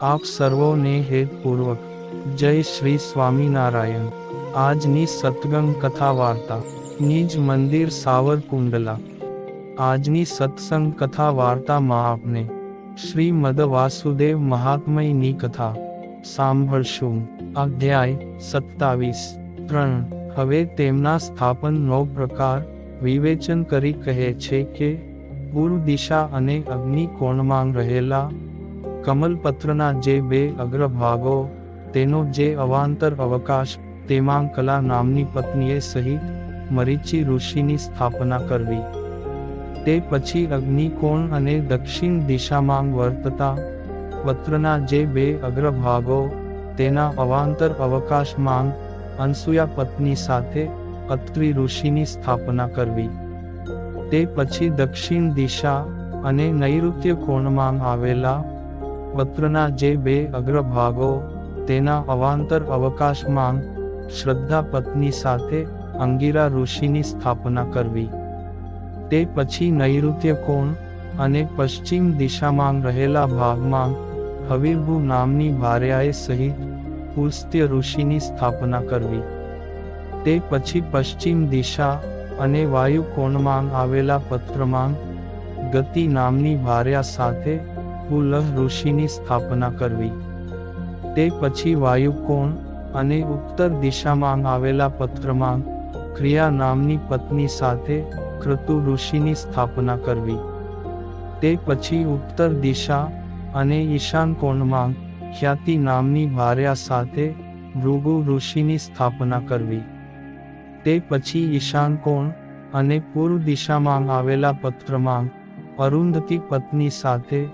આપ સર્વોને હેતપૂર્વક જય શ્રી સ્વામિનારાયણ। આજની સત્સંગ કથા વાર્તા નિજ મંદિર સાવરકુંડલા। આજની સત્સંગ કથા વાર્તામાં આપને શ્રીમદ વાસુદેવ મહાત્મ્યની કથા સાંભળશું। અધ્યાય 27। હવે તેમના સ્થાપનનો પ્રકાર વિવેચન કરી કહે છે કે પૂર્વ દિશા અને અગ્નિકોણમાં રહેલા કમલપત્રના જે બે અગ્રભાગો, તેનો જે અવાંતર અવકાશ, તેમાં કલા નામની પત્નીએ સહિત મરીચી ઋષિની સ્થાપના કરવી। તે પછી અગ્નિકોણ અને દક્ષિણ દિશામાં વર્તતા પત્રના જે બે અગ્રભાગો, તેના અવાંતર અવકાશમાં અનસૂયા પત્ની સાથે અત્રિ ઋષિની સ્થાપના કરવી। તે પછી દક્ષિણ દિશા અને નૈઋત્ય કોણમાં આવેલા પત્રના જે બે અગ્રભાગો, તેના અવાંતર અવકાશમાં શ્રદ્ધા પત્ની સાથે અંગિરા ઋષિની સ્થાપના કરવી। તે પછી નૈઋત્ય કોણ અને પશ્ચિમ દિશામાં રહેલા ભાગમાં હવિર્ભુ નામની ભાર્યાએ સહિત પુલસ્ત્ય ઋષિની સ્થાપના કરવી। તે પછી પશ્ચિમ દિશા અને વાયુ કોણમાં આવેલા પત્રમાં ગતિ નામની ભાર્યા સાથે પુલહ ઋષિની સ્થાપના કરવી। તે પછી વાયુકોણ અને ઉત્તર દિશામાં આવેલા પત્રમાં ક્રિયા નામની પત્ની સાથે ક્રતુ ઋષિની સ્થાપના કરવી। તે પછી ઉત્તર દિશા અને ઈશાન કોણમાં ખ્યાતિ નામની ભાર્યા સાથે ભૃગુ ઋષિની સ્થાપના કરવી। તે પછી ઈશાન કોણ અને પૂર્વ દિશામાં આવેલા પત્રમાં અરુંધતી પત્ની સાથે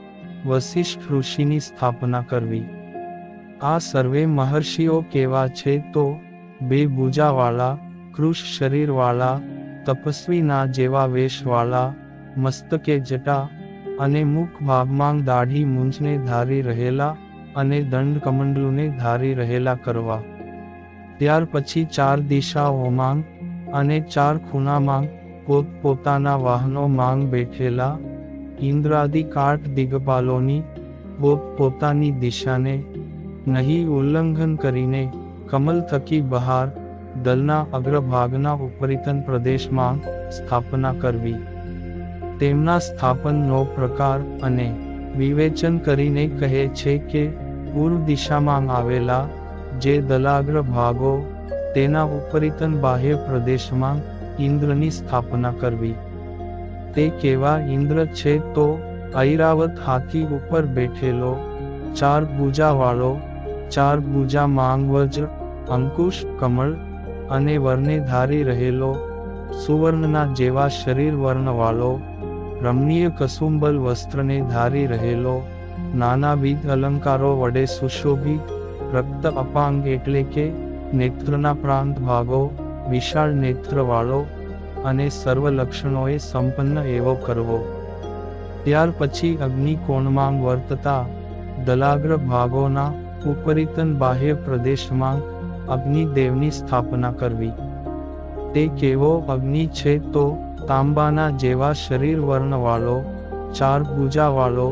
વસિષ્ઠ ઋષિની સ્થાપના કરવી। આ સર્વે મહર્ષિઓ કેવા છે તો બે ભુજાવાળા, કૃશ શરીરવાળા, તપસ્વીના જેવા વેશવાળા, મસ્તકે જટા અને મુખ ભાગમાં દાઢી મૂંછને ધારી રહેલા અને દંડ કમંડલુને ધારી રહેલા કરવા। ત્યાર પછી ચાર દિશાઓમાં અને ચાર ખૂણામાં પોતપોતાના વાહનોમાં બેઠેલા ઇન્દ્રાદિ કાઠ દિગ્પાલોની પોતપોતાની દિશાને નહીં ઉલ્લંઘન કરીને કમલ થકી બહાર દલના અગ્રભાગના ઉપરિતન પ્રદેશમાં સ્થાપના કરવી। તેમના સ્થાપનનો પ્રકાર અને વિવેચન કરીને કહે છે કે પૂર્વ દિશામાં આવેલા જે દલાગ્ર ભાગો, તેના ઉપરિતન બાહ્ય પ્રદેશમાં ઇન્દ્રની સ્થાપના કરવી। તે કેવા ઇન્દ્ર છે તો ઐરાવત હાથી ઉપર બેઠેલો, ચાર ભુજાવાળો, ચાર ભુજા માંગ વજ્ર, અંકુશ, કમળ અને વર્ણે ધારી રહેલો, સુવર્ણના જેવા શરીર વર્ણવાળો, રમણીય કસુંબલ વસ્ત્રને ધારી રહેલો, નાનાવિધ અલંકારો વડે સુશોભિત, રક્ત અપાંગ એટલે કે નેત્રના પ્રાંત ભાગો વિશાળ નેત્રવાળો અને સર્વ લક્ષણોએ સંપન્ન એવો કરવો। ત્યાર પછી અગ્નિકોણમાં વર્તતા દલાગ્ર ભાગોના ઉપરિતન બાહ્ય પ્રદેશમાં અગ્નિદેવની સ્થાપના કરવી। તે કેવો અગ્નિ છે તો તાંબાના જેવા શરીર વર્ણવાળો, ચાર ભુજાવાળો,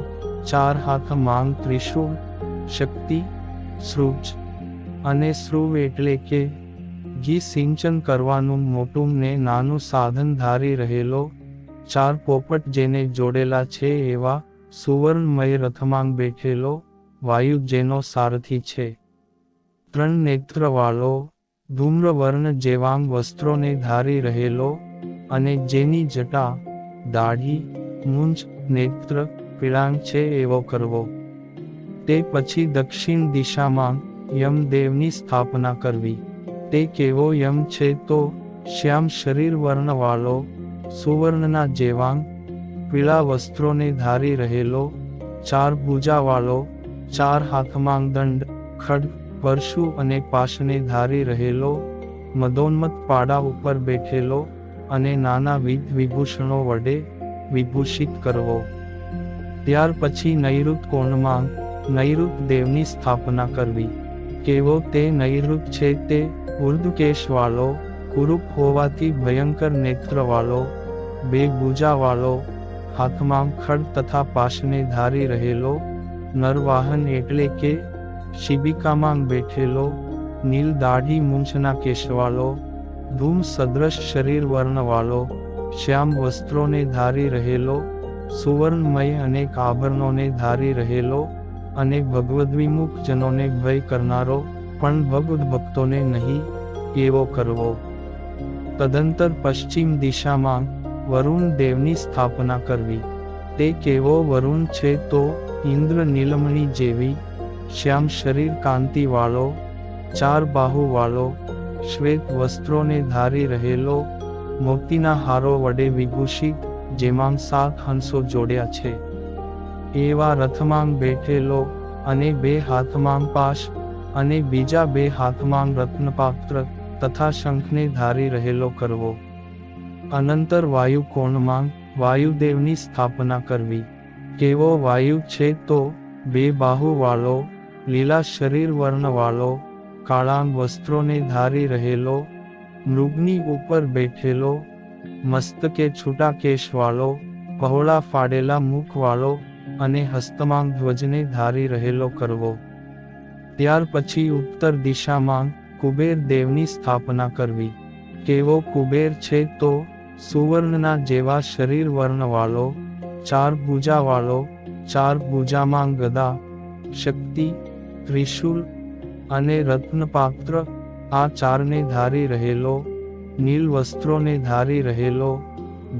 ચાર હાથ માંગ ત્રિશૂળ, શક્તિ, સૃજ અને સ્રુવ એટલે કે ઘી સિંચન કરવાનું મોટું ને નાનું સાધન ધારી રહેલો, ચાર પોપટ જેને જોડેલા છે એવા સુવર્ણમય રથમાં બેઠેલો, વાયુ જેનો સારથી છે। ત્રણ નેત્રવાળો, ધૂમ્રવર્ણ જેવાં વસ્ત્રોને ધારી રહેલો અને જેની જટા, દાઢી, મૂંછ, નેત્ર, પીળાંગ છે એવો કરવો। તે પછી દક્ષિણ દિશામાં યમદેવની સ્થાપના કરવી। તે કેવો યમ છે તો શ્યામ શરીર વર્ણવાળો, સુવર્ણના જેવાં પીળા વસ્ત્રોને ધારી રહેલો, ચાર ભુજાવાળો, ચાર હાથમાં દંડ, ખડગ, પરશુ અને પાશને ધારી રહેલો, મદોન્મત્ત પાડા ઉપર બેઠેલો અને નાનાવિધ વિભૂષણો વડે વિભૂષિત કરવો। ત્યાર પછી નૈઋત કોણમાં નૈઋત દેવની સ્થાપના કરવી। કેવો તે નૈઋત છે તે ઉર્ધ્વકેશવાળો, કુરૂપ હોવાથી ભયંકર નેત્રવાળો, બે ભુજાવાળો, હાથમાં ખડ તથા પાશને ધારી રહેલો, નરવાહન એટલે કે શિબિકામાં બેઠેલો, નીલ દાઢી મૂંછના કેશવાળો, ધૂમ સદ્રશ શરીર વર્ણવાળો, શ્યામ વસ્ત્રોને ધારી રહેલો, સુવર્ણમય અનેક આભરણોને ધારી રહેલો, અને ભગવદ્વિમુખ જનોને ભય કરનારો, પણ ભગવદ ભક્તોને નહીં, એવો કરવો. તદંતર પશ્ચિમ દિશામાં વરુણ દેવની સ્થાપના કરવી. તે કેવો વરુણ છે તો ઇન્દ્ર નીલમણી જેવી, શ્યામ શરીર કાંતિવાળો, ચાર બાહુવાળો, શ્વેત વસ્ત્રોને ધારી રહેલો, મોતીના હારો વડે વિભૂષિત, જેમાં 7 હંસો જોડ્યા છે, એવા રથમાં બેઠેલો, અને 2 હાથમાં પાશ, અને બીજા 2 હાથમાં રત્નપાત્ર તથા શંખને ધારી રહેલો કરવો. અનંતર વાયુ કોણમાં વાયુદેવની સ્થાપના કરવી. કેવો વાયુ છે તો 2 બાહુવાળો, લીલા શરીર વર્ણવાળો, કાળાંગ વસ્ત્રોને ધારી રહેલો, મૃગની ઉપર બેઠેલો, મસ્તકે છૂટા કેશવાળો, પહોળા ફાડેલા મુખવાળો, અને હસ્તમાં ધ્વજને ધારી રહેલો કરવો. ત્યાર પછી ઉત્તર દિશામાં કુબેર દેવની સ્થાપના કરવી. કેવો કુબેર છે તો સુવર્ણના જેવા શરીર વર્ણવાળો, 4 ભુજાવાળો, 4 ભુજામાં ગદા, શક્તિ, ત્રિશૂલ અને રત્નપાત્ર, આ 4ને ધારી રહેલો, નીલ વસ્ત્રોને ધારી રહેલો,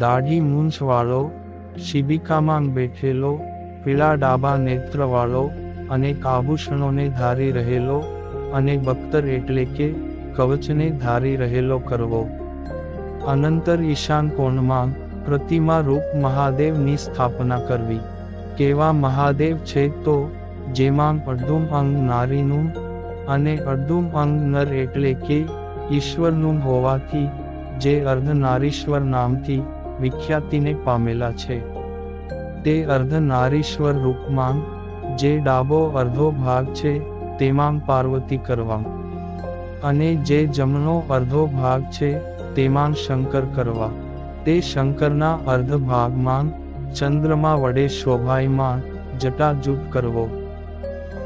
દાઢી મૂંછવાળો, શિબિકામાં બેઠેલો, પીળા ડાબા નેત્રવાળો, અનેક આભૂષણોને ધારી રહેલો, અને બખ્તર એટલે કે કવચને ધારી રહેલો કરવો. અનંતર ઈશાન કોણમાં પ્રતિમા રૂપ મહાદેવની સ્થાપના કરવી. કેવા મહાદેવ છે તો જેમાં અડધું અંગ નારીનું અને અડધું અંગ નર એટલે કે ઈશ્વરનું હોવાથી જે અર્ધનારીશ્વર નામથી વિખ્યાતિને પામેલા છે. તે અર્ધનારીશ્વર રૂપમાં જે ડાબો અર્ધો ભાગ છે તેમાં પાર્વતી કરવા, અને જે જમણો અર્ધો ભાગ છે તેમાં શંકર કરવા. તે શંકરના અર્ધ ભાગમાં ચંદ્રમા વડે શોભાયમાન જટાજૂટ કરવો.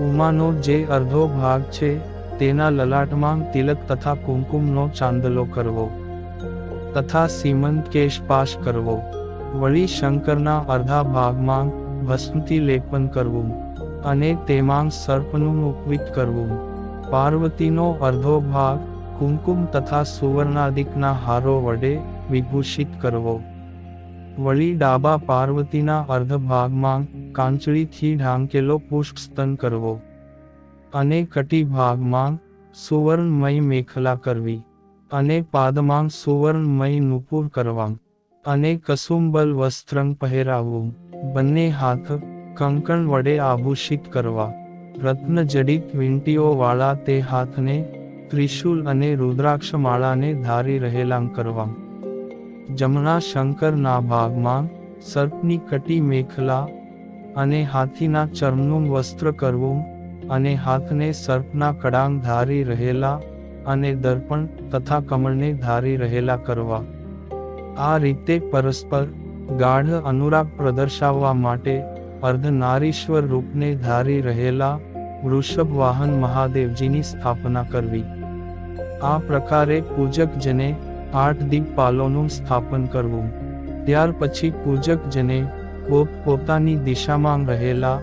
ઉમાનો જે અર્ધો ભાગ છે તેના લલાટમાં તિલક તથા કુમકુમનો ચાંદલો કરવો, તથા સીમંત કેશપાશ કરવો. વળી શંકરના અર્ધા ભાગમાં ભસ્મથી લેપન કરવું, અને તેમાં સર્પનું ઉપવીત કરવું. પાર્વતીનો અર્ધો ભાગ કુમકુમ તથા સુવર્ણાદિકના હારો વડે વિભૂષિત કરવો. વળી ડાબા પાર્વતીના અર્ધ ભાગમાં કાંચળીથી ઢાંકેલો પુષ્પસ્તન કરવો, અને કટી ભાગમાં સુવર્ણમય મેખલા કરવી, અને પાદમાં સુવર્ણમય નુપુર કરવા, અને કસુંબલ વસ્ત્રં પહેરાવવું. બંને હાથ કંકણ વડે આભૂષિત કરવા. રત્નજડિત વીંટીઓ વાળા તે હાથને ત્રિશૂલ અને રુદ્રાક્ષ માળાને ધારી રહેલાં કરવા. જમણા શંકરના ભાગમાં સર્પની કટી મેખલા અને હાથીના ચર્મનું વસ્ત્ર કરવું, અને હાથને સર્પના કડાંગ ધારી રહેલા અને દર્પણ તથા કમળને ધારી રહેલા કરવા. આ રીતે પરસ્પર ગાઢ અનુરાગ પ્રદર્શાવવા માટે અર્ધનારીશ્વર રૂપને ધારી રહેલા વૃષભ વાહન મહાદેવજીની સ્થાપના કરવી. આ પ્રકારે પૂજકજને 8 દીપપાલોનું સ્થાપન કરવું. ત્યાર પછી પૂજકજને પોતપોતાની દિશામાં રહેલા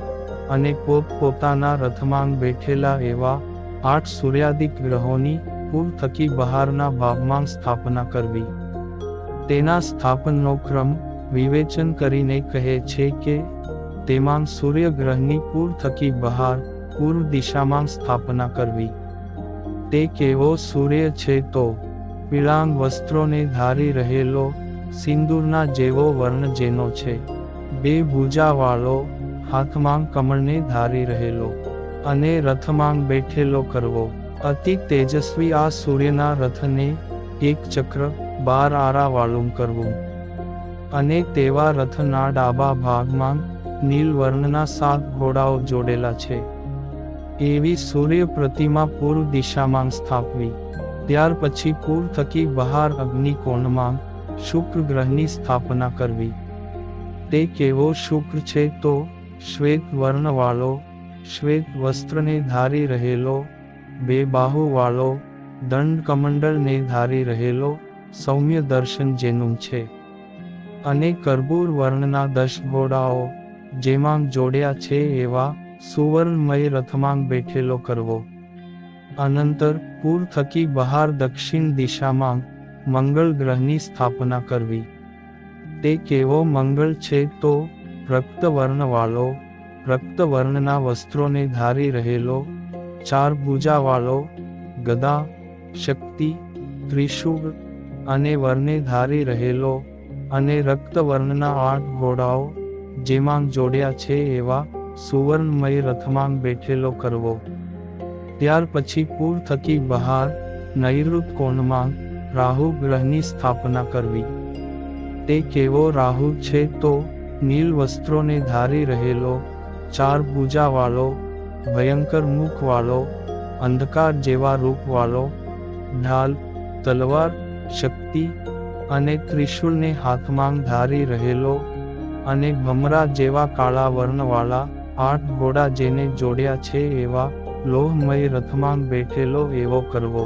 અને પોતપોતાના રથમાં બેઠેલા એવા 8 સૂર્યાદિક ગ્રહોની પૂર થકી બહારના ભાગમાં સ્થાપના કરવી. તેના સ્થાપનનો ક્રમ વિવેચન કરીને કહે છે કે તેમાં સૂર્યગ્રહની પૂર થકી બહાર પૂર્વ દિશામાં સ્થાપના કરવી. તે કેવો સૂર્ય છે તો પીળાંગ વસ્ત્રોને ધારી રહેલો, સિંદૂરના જેવો વર્ણ જેનો છે, 2 ભુજાવાળો, હાથમાં કમળને ધારી રહેલો, અને રથમાં બેઠેલો કરવો. અતિ તેજસ્વી આ સૂર્યના રથને 1 ચક્ર 12 આરાવાળું કરવું, અને તેવા રથના ડાબા ભાગમાં નીલ વર્ણના 7 ઘોડાઓ જોડેલા છે એવી સૂર્ય પ્રતિમા પૂર્વ દિશામાં સ્થાપવી. ત્યાર પછી પૂર થકી બહાર અગ્નિકોણમાં શુક્ર ગ્રહની સ્થાપના કરવી. તે કેવો શુક્ર છે તો શ્વેત વર્ણવાળો, શ્વેત વસ્ત્રને ધારી રહેલો, બે બાહુવાળો, દંડ કમંડળને ધારી રહેલો, સૌમ્ય દર્શન જેનું છે. અને કરબૂર વર્ણના 10 ઘોડાઓ, જેમાં જોડ્યા છે એવા, સુવર્ણમય રથમાં બેઠેલો કરવો. અનંતર પૂર થકી બહાર દક્ષિણ દિશામાં મંગળ ગ્રહની સ્થાપના કરવી. તે કેવો મંગળ છે તો રક્તવર્ણવાળો, રક્તવર્ણના વસ્ત્રોને ધારી રહેલો, 4 ભુજાવાળો, ગદા, શક્તિ, ત્રિશૂળ અને વરને ધારી રહેલો, અને રક્તવર્ણના 8 ઘોડાઓ, જેમાં જોડ્યા છે એવા, સુવર્ણમય રથમાં બેઠેલો કરવો. ત્યાર પછી પૂર થકી બહાર નૈઋત કોણમાં રાહુ ગ્રહની સ્થાપના કરવી. તે કેવો રાહુ છે તો નીલ વસ્ત્રોને ધારી રહેલો, 4 ભુજાવાળો, ભયંકર મુખવાળો, અંધકાર જેવા રૂપવાળો, ઢાલ, તલવાર, શક્તિ અને ત્રિશૂળને હાથમાં ધારી રહેલો, અને ભમરા જેવા કાળા વર્ણવાળા 8 ઘોડા જેને જોડ્યા છે એવા, લોહમય રથમાં બેઠેલો એવો કરવો.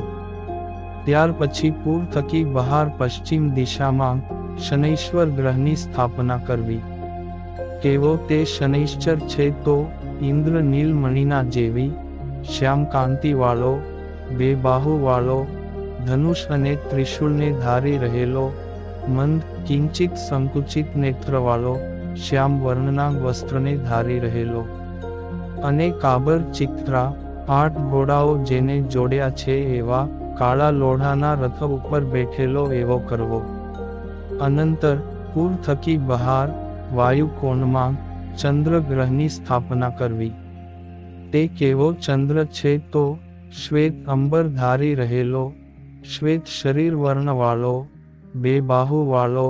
ત્યાર પછી પૂર થકી બહાર પશ્ચિમ દિશામાં શનૈશ્વર ગ્રહની સ્થાપના કરવી. કેવો તે શનૈશ્ચર છે તો ઇન્દ્ર નીલમણીના જેવી, શ્યામ કાંતિવાળો, બે બાહુવાળો, ધનુષ અને ત્રિશૂળને ધારી રહેલો, મંદ કિંચિત સંકુચિત નેત્રવાળો, શ્યામ વર્ણના વસ્ત્રને ધારી રહેલો, અને કાબર ચિત્રા 8 ઘોડાઓ જેને જોડ્યા છે એવા, કાળા લોઢાના રથ ઉપર બેઠેલો એવો કરવો. અનંતર પૂર થકી બહાર વાયુ કોણમાં ચંદ્ર ગ્રહની સ્થાપના કરવી. તે કેવો ચંદ્ર છે તો શ્વેત અંબર ધારી રહેલો, શ્વેત શરીર વર્ણવાળો, બે બાહુવાળો,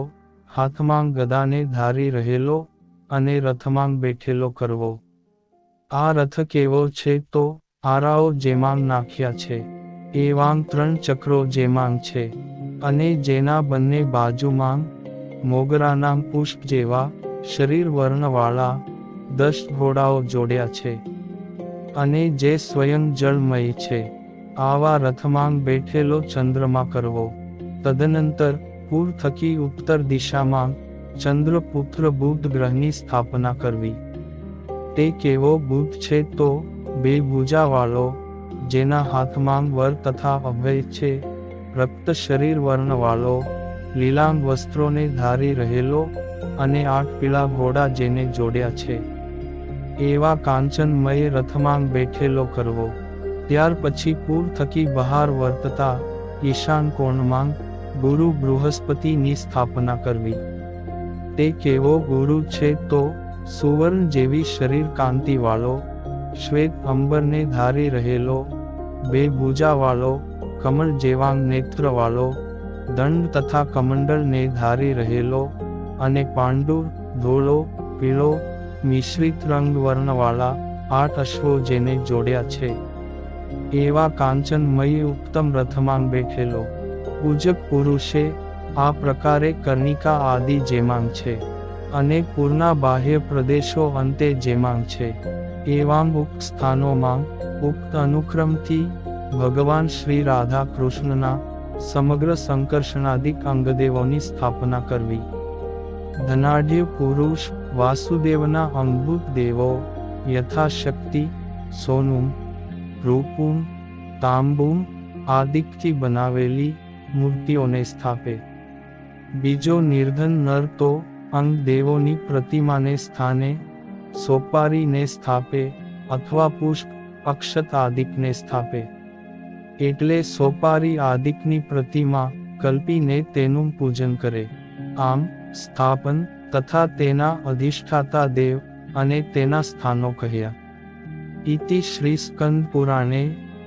હાથમાં ગદાને ધારી રહેલો, અને રથમાં બેઠેલો કરવો. આ રથ કેવો છે તો આરાઓ જેમાં નાખ્યા છે એવાં 3 ચક્રો જેમાં છે, અને જેના બંને બાજુમાં મોગરાના પુષ્પ જેવા શરીર વર્ણવાળા 10 ઘોડાઓ જોડ્યા છે, અને જે સ્વયં જળમય છે. આવા રથમાં બેઠેલો ચંદ્રમા કરવો. તદનંતર પૂર થકી ઉત્તર દિશામાં ચંદ્રપુત્ર બુધ ગ્રહની સ્થાપના કરવી. તે કેવો બુધ છે તો 2 ભુજાવાળો, જેના હાથમાં વર તથા અભય છે, રક્ત શરીર વર્ણવાળો, લીલાંગ વસ્ત્રોને ધારી રહેલો, અને 8 પીળા ઘોડા જેને જોડ્યા છે એવા કાંચનમય રથમાં બેઠેલો કરવો. ત્યાર પછી પૂર થકી બહાર વર્તતા ઈશાન કોણમાં ગુરુ બૃહસ્પતિની સ્થાપના કરવી. તે કેવો ગુરુ છે તો સુવર્ણ જેવી શરીર કાંતિવાળો, શ્વેત અંબરને ધારી રહેલો, 2 ભુજાવાળો, કમળ જેવાં નેત્રવાળો, દંડ તથા કમંડળને ધારી રહેલો, અને પાંડુર, ધોળો, પીળો, મિશ્રિત રંગ વર્ણવાળા 8 અશ્વો જેને જોડ્યા છે એવા કાંચનમય ઉત્તમ રથમાં બેઠેલો. પૂજક પુરુષે આ પ્રકારે કર્ણિકા આદિ જેમાં છે, અને પૂરના બાહ્ય પ્રદેશો અંતે જેમાં છે એવાં ઉક્ત સ્થાનોમાં ઉક્ત અનુક્રમથી ભગવાન શ્રી રાધા કૃષ્ણના સમગ્ર સંકર્ષણાદિક અંગદેવોની સ્થાપના કરવી. ધનાઢ્ય પુરુષ વાસુદેવના અંગભૂત દેવો યથાશક્તિ સોનું, રૂપું, તાંબું આદિકથી બનાવેલી મૂર્તિઓને સ્થાપે. બીજો નિર્ધન નર તો અંગ દેવોની પ્રતિમાને સ્થાને સોપારીને સ્થાપે, અથવા પુષ્પ અક્ષત આદિકને સ્થાપે. એટલે સોપારી આદિકની પ્રતિમા કલ્પીને તેનું પૂજન કરે. આમ સ્થાપન તથા તેના અધિષ્ઠાતા દેવ અને તેના સ્થાનો કહ્યા. ઇતિ શ્રી સ્કંદ પુરાણે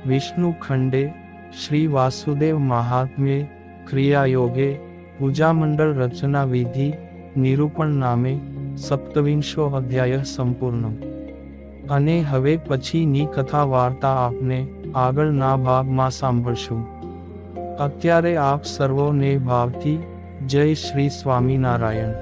વિષ્ણુ ખંડે શ્રી વાસુદેવ મહાત્મ્યે ક્રિયાયોગે પૂજામંડળ રચના વિધિ નિરૂપણ નામે 27 અધ્યાય સંપૂર્ણ. અને હવે પછીની કથા વાર્તા આપને આગળના ભાગમાં સાંભળશું. અત્યારે આપ સર્વોને ભાવથી જય શ્રી સ્વામિનારાયણ.